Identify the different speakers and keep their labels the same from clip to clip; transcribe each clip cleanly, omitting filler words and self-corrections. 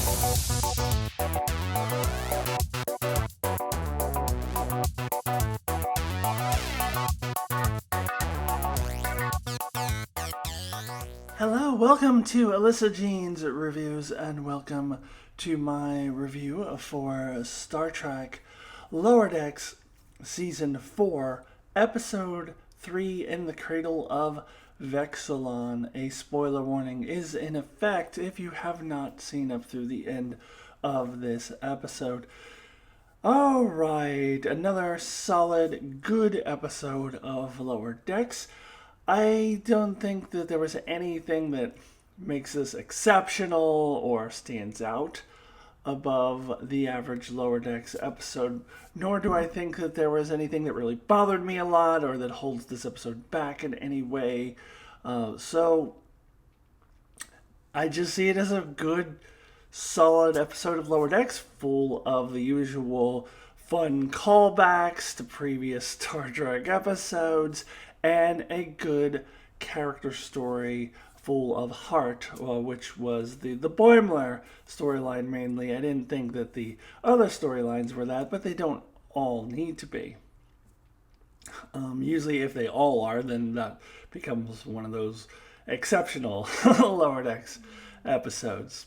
Speaker 1: Hello, welcome to Alyssa Jean's Reviews, and welcome to my review for Star Trek Lower Decks Season 4, Episode 3 in the Cradle of Vexilon. A spoiler warning is in effect if you have not seen up through the end of this episode. Alright, another solid, good episode of Lower Decks. I don't think that there was anything that makes this exceptional or stands out above the average Lower Decks episode, nor do I think that there was anything that really bothered me a lot or that holds this episode back in any way. So I just see it as a good, solid episode of Lower Decks, full of the usual fun callbacks to previous Star Trek episodes, and a good character story full of heart, which was the Boimler storyline mainly. I didn't think that the other storylines were that, but they don't all need to be. Usually if they all are, then that becomes one of those exceptional Lower Decks episodes.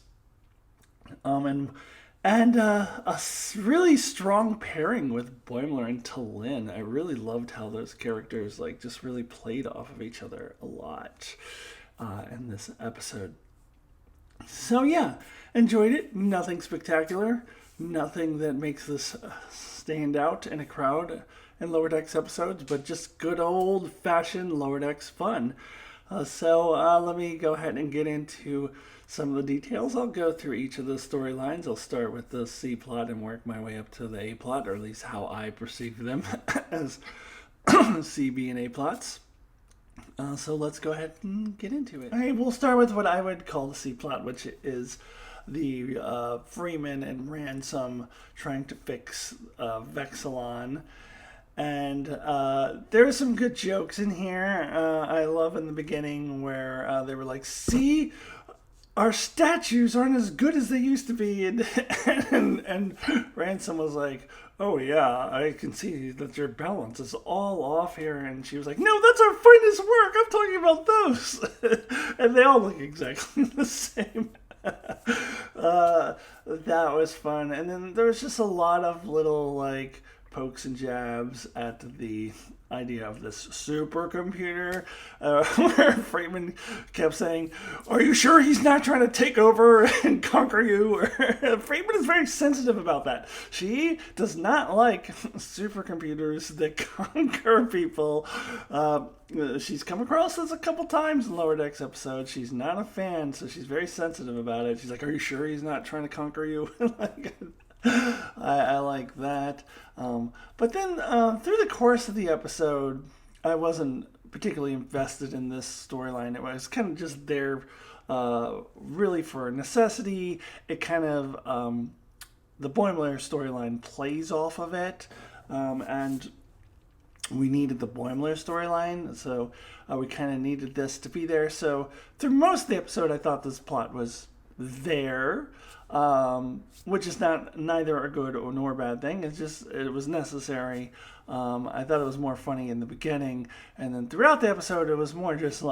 Speaker 1: And a really strong pairing with Boimler and T'Lyn. I really loved how those characters just really played off of each other a lot in this episode. So yeah, enjoyed it. Nothing spectacular. Nothing that makes this stand out in a crowd in Lower Decks episodes, but just good old-fashioned Lower Decks fun. So let me go ahead and get into some of the details. I'll go through each of the storylines. I'll start with the C plot and work my way up to the A plot, or at least how I perceive them as C, B, and A plots. So let's go ahead and get into it. All right, we'll start with what I would call the C plot, which is the Freeman and Ransom trying to fix Vexilon. And there are some good jokes in here. I love in the beginning where they were like, see, our statues aren't as good as they used to be. And Ransom was like, oh yeah, I can see that your balance is all off here. And she was like, no, that's our finest work. I'm talking about those. And they all look exactly the same. That was fun. And then there was just a lot of little pokes and jabs at the idea of this supercomputer, where Freeman kept saying, are you sure he's not trying to take over and conquer you? Freeman is very sensitive about that. She does not like supercomputers that conquer people. She's come across this a couple times in Lower Decks episodes. She's not a fan, so she's very sensitive about it. She's like, are you sure he's not trying to conquer you? I like that. But then through the course of the episode, I wasn't particularly invested in this storyline. It was kind of just there really for necessity. It kind of, the Boimler storyline plays off of it. And we needed the Boimler storyline, so we kind of needed this to be there. So through most of the episode, I thought this plot was there. Which is neither a good nor bad thing. It's just, it was necessary. I thought it was more funny in the beginning, and then throughout the episode it was more just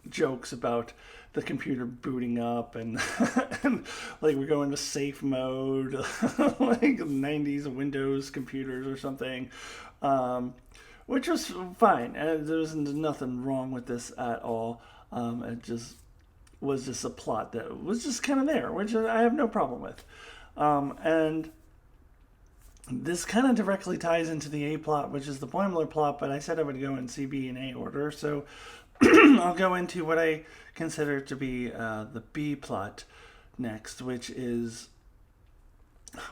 Speaker 1: jokes about the computer booting up and, and we go into safe mode, 90s Windows computers or something, which was fine. There was nothing wrong with this at all. It just was just a plot that was just kind of there, which I have no problem with. And this kind of directly ties into the A plot, which is the Boimler plot, but I said I would go in C, B, and A order, so I'll go into what I consider to be the B plot next, which is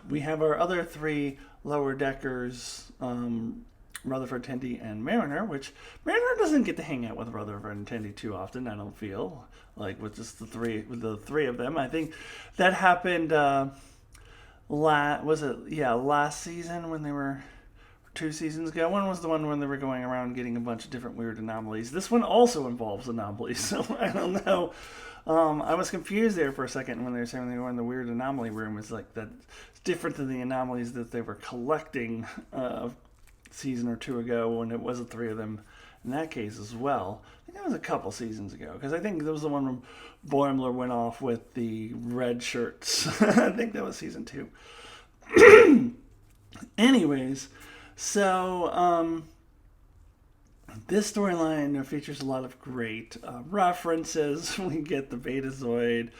Speaker 1: we have our other three lower deckers, Rutherford, Tendi, and Mariner, which Mariner doesn't get to hang out with Rutherford and Tendi too often, I don't feel, with just the three of them. I think that happened last season when they were 2 seasons ago. One was the one when they were going around getting a bunch of different weird anomalies. This one also involves anomalies, so I don't know I was confused there for a second when they were saying they were in the weird anomaly room. It's like that's different than the anomalies that they were collecting a season or two ago when it was the three of them in that case as well. I think that was a couple seasons ago because I think that was the one when Boimler went off with the red shirts. I think that was season 2. Anyways, so this storyline features a lot of great references. We get the Betazoid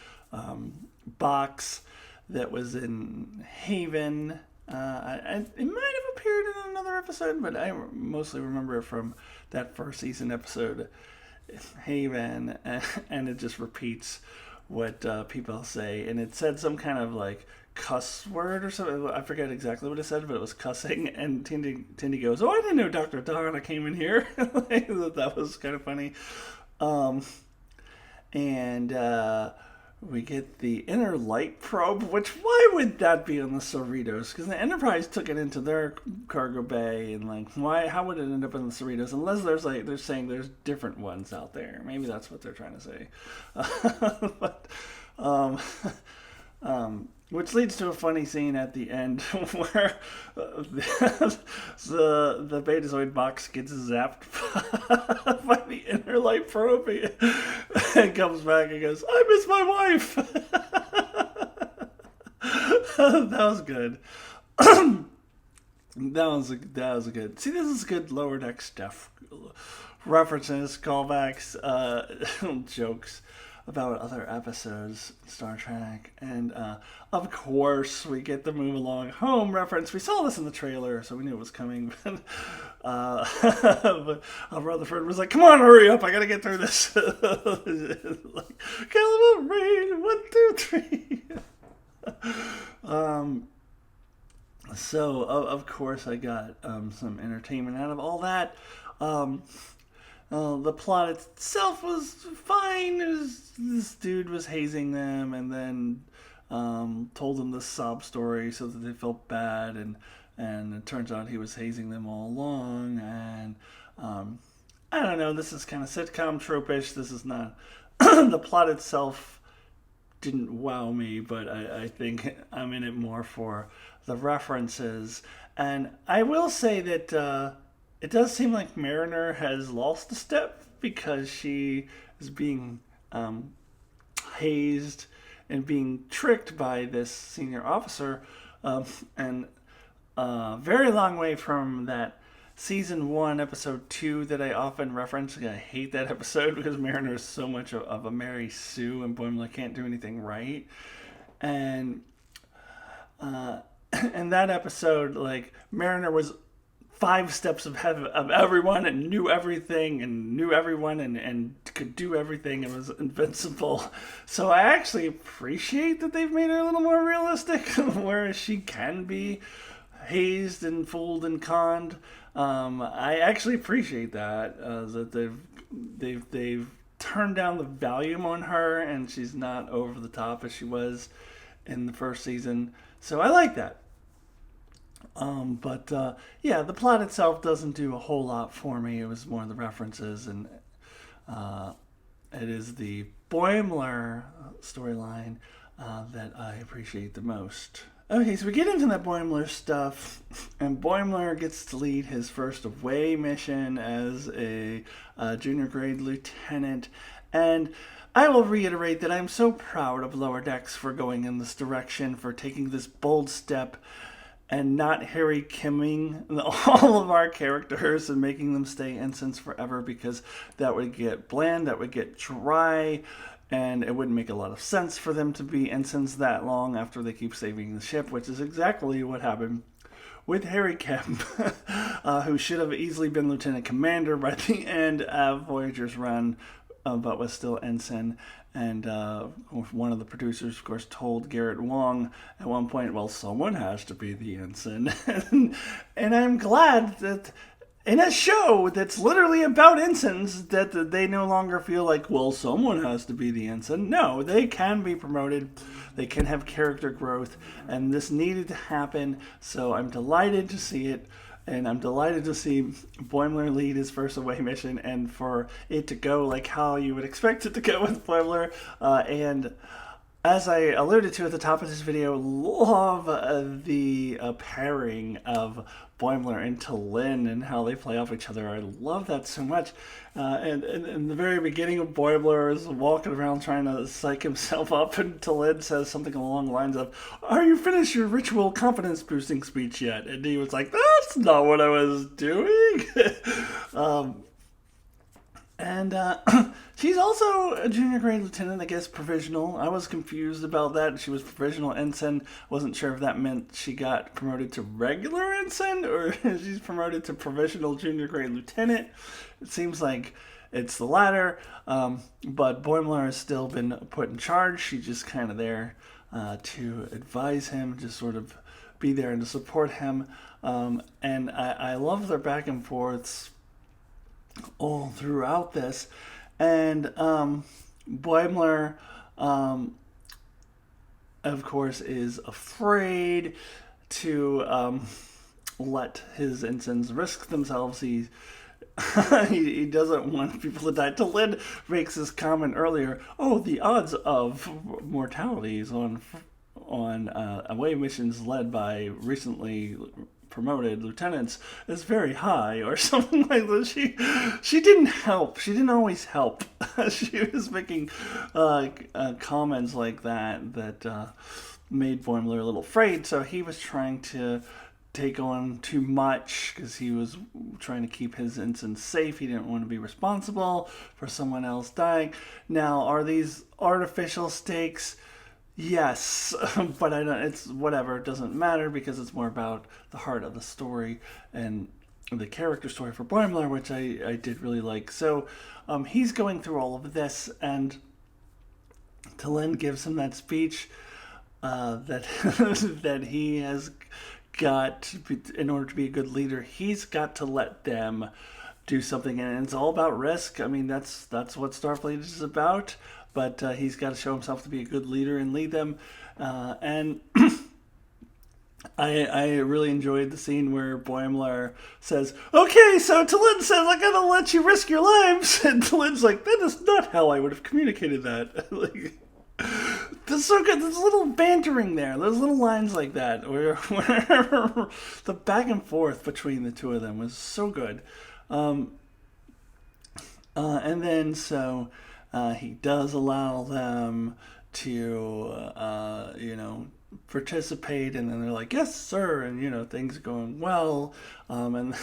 Speaker 1: box that was in Haven. It might have appeared in another episode, but I mostly remember it from that first season episode, Haven, and it just repeats what people say. And it said some kind of like cuss word or something. I forget exactly what it said, but it was cussing. And Tindy goes, "Oh, I didn't know Dr. Donna came in here." That was kind of funny. We get the inner light probe, which why would that be on the Cerritos? Because the Enterprise took it into their cargo bay, and like, why? How would it end up in the Cerritos? Unless there's like they're saying there's different ones out there. Maybe that's what they're trying to say. But, which leads to a funny scene at the end where the Betazoid box gets zapped by the inner light probe and comes back and goes, "I miss my wife." That was good. That was good. See, this is good Lower Deck stuff. References, callbacks, jokes about other episodes, Star Trek, and of course we get the Move Along Home reference. We saw this in the trailer, so we knew it was coming. But Rutherford was like, "Come on, hurry up! I gotta get through this." Like, calibrate 1, 2, 3. So of course I got some entertainment out of all that. The plot itself was fine. This dude was hazing them and then told them the sob story so that they felt bad, and it turns out he was hazing them all along. And I don't know, this is kind of sitcom tropish. This is not the plot itself didn't wow me, but I think I'm in it more for the references. And I will say that it does seem like Mariner has lost a step because she is being hazed and being tricked by this senior officer, and very long way from that season 1, episode 2 that I often reference. I hate that episode because Mariner is so much of a Mary Sue and Boimler can't do anything right. And in that episode, like, Mariner was 5 steps ahead of everyone and knew everything and knew everyone and could do everything and was invincible. So I actually appreciate that they've made her a little more realistic, where she can be hazed and fooled and conned. I actually appreciate that they've turned down the volume on her and she's not over the top as she was in the first season. So I like that. But the plot itself doesn't do a whole lot for me. It was more the references, and it is the Boimler storyline that I appreciate the most. Okay, so we get into that Boimler stuff, and Boimler gets to lead his first away mission as a junior grade lieutenant, and I will reiterate that I'm so proud of Lower Decks for going in this direction, for taking this bold step and not Harry Kimming all of our characters and making them stay ensigns forever, because that would get bland, that would get dry, and it wouldn't make a lot of sense for them to be ensigns that long after they keep saving the ship, which is exactly what happened with Harry Kim, who should have easily been Lieutenant Commander by the end of Voyager's run, but was still ensign. And one of the producers, of course, told Garrett Wang at one point, well, someone has to be the ensign. And I'm glad that in a show that's literally about ensigns, that they no longer feel like, well, someone has to be the ensign. No, they can be promoted. They can have character growth. And this needed to happen. So I'm delighted to see it. And I'm delighted to see Boimler lead his first away mission and for it to go like how you would expect it to go with Boimler. And as I alluded to at the top of this video, love the pairing of Boimler and Lynn and how they play off each other. I love that so much. And in the very beginning of Boimler is walking around trying to psych himself up, and Lynn says something along the lines of, "Are you finished your ritual confidence boosting speech yet?" And he was like, "That's not what I was doing." And she's also a junior grade lieutenant, I guess, provisional. I was confused about that. She was provisional ensign. Wasn't sure if that meant she got promoted to regular ensign or she's promoted to provisional junior grade lieutenant. It seems like it's the latter. But Boimler has still been put in charge. She's just kind of there to advise him, just sort of be there and to support him. And I love their back and forths all throughout this. And Boimler, of course, is afraid to let his ensigns risk themselves. He doesn't want people to die. Lynn makes this comment earlier. Oh, the odds of mortalities on away missions led by recently promoted lieutenants is very high, or something like that. She didn't help. She didn't always help. She was making comments like that made Boimler a little afraid. So he was trying to take on too much because he was trying to keep his ensigns safe. He didn't want to be responsible for someone else dying. Now, are these artificial stakes? Yes, but I don't. It's whatever. It doesn't matter because it's more about the heart of the story and the character story for Boimler, which I did really like. So he's going through all of this, and Lynn gives him that speech that that he has got, in order to be a good leader, he's got to let them do something, and it's all about risk. I mean, that's what Starfleet is about. But he's got to show himself to be a good leader and lead them. And I really enjoyed the scene where Boimler says, "Okay, so Lynn says I'm gonna let you risk your lives," and Lynn's like, "That is not how I would have communicated that." Like, that's so good. There's a little bantering there. There's little lines like that where the back and forth between the two of them was so good. And then so. He does allow them to, participate, and then they're like, "Yes, sir," and things are going well, and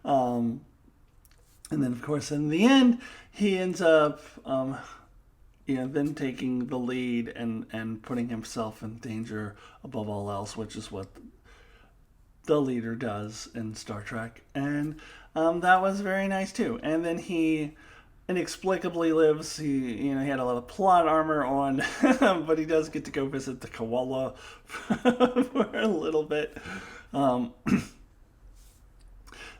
Speaker 1: and then of course in the end he ends up, then taking the lead and putting himself in danger above all else, which is what the leader does in Star Trek, and that was very nice too. And then he inexplicably lives. He had a lot of plot armor on, but he does get to go visit the koala for a little bit.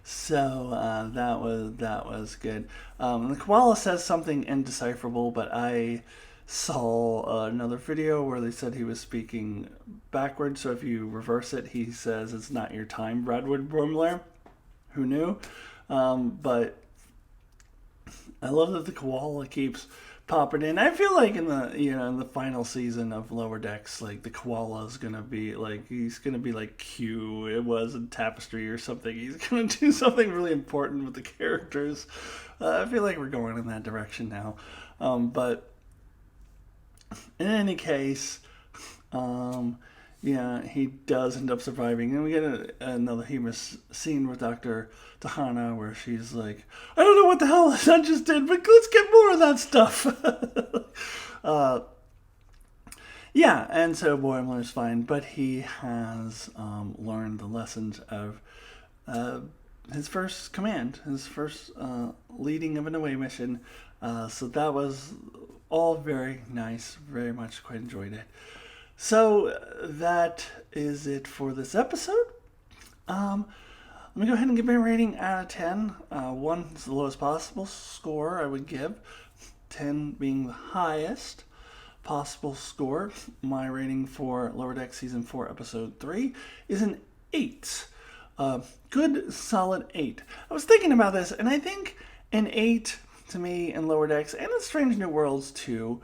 Speaker 1: So that was good. The koala says something indecipherable, but I saw another video where they said he was speaking backwards. So if you reverse it, he says, "It's not your time, Bradwood Boimler." Who knew? But I love that the koala keeps popping in. I feel like in the final season of Lower Decks, like the koala is gonna be like, he's gonna be like Q it was in Tapestry or something. He's gonna do something really important with the characters. I feel like we're going in that direction now. But in any case, he does end up surviving. And we get another humorous scene with Dr. Tahana where she's like, "I don't know what the hell I just did, but let's get more of that stuff." And so Boimler's fine, but he has learned the lessons of his first command, his first leading of an away mission. So that was all very nice, very much quite enjoyed it. So that is it for this episode. Let me go ahead and give my rating out of 10. 1 is the lowest possible score I would give, 10 being the highest possible score. My rating for Lower Deck Season 4, Episode 3 is an 8. Good solid 8. I was thinking about this, and I think an 8 to me in Lower Decks and in Strange New Worlds too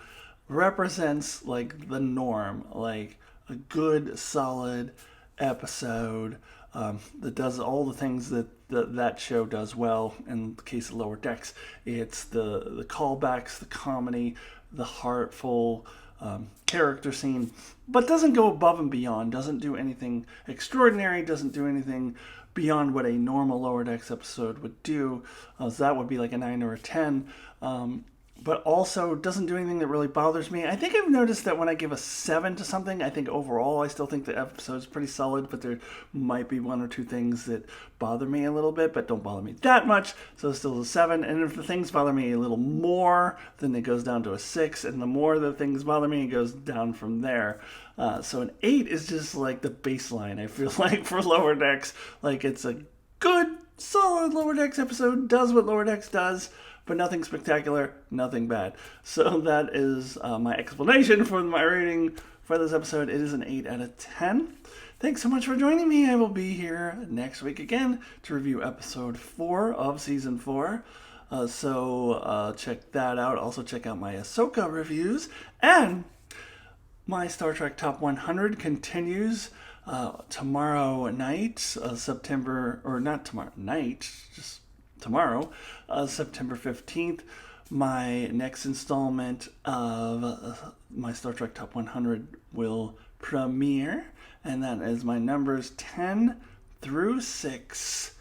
Speaker 1: represents like the norm, like a good solid episode that does all the things that that show does well. In the case of Lower Decks, it's the callbacks, the comedy, the heartful character scene, but doesn't go above and beyond, doesn't do anything extraordinary, doesn't do anything beyond what a normal Lower Decks episode would do. So that would be like a 9 or a 10. But also doesn't do anything that really bothers me. I think I've noticed that when I give a 7 to something, I think overall I still think the episode's pretty solid, but there might be 1 or 2 things that bother me a little bit, but don't bother me that much, so it's still a 7. And if the things bother me a little more, then it goes down to a 6, and the more the things bother me, it goes down from there. So an 8 is just like the baseline, I feel like, for Lower Decks. Like, it's a good, solid Lower Decks episode, does what Lower Decks does, but nothing spectacular, nothing bad. So that is my explanation for my rating for this episode. It is an 8 out of 10. Thanks so much for joining me. I will be here next week again to review episode 4 of season 4. So check that out. Also check out my Ahsoka reviews. And my Star Trek Top 100 continues tomorrow night, September September 15th. My next installment of my Star Trek Top 100 will premiere, and that is my numbers 10 through 6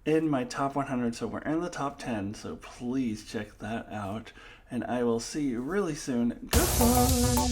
Speaker 1: in my Top 100. So we're in the top 10, so please check that out, and I will see you really soon. Goodbye!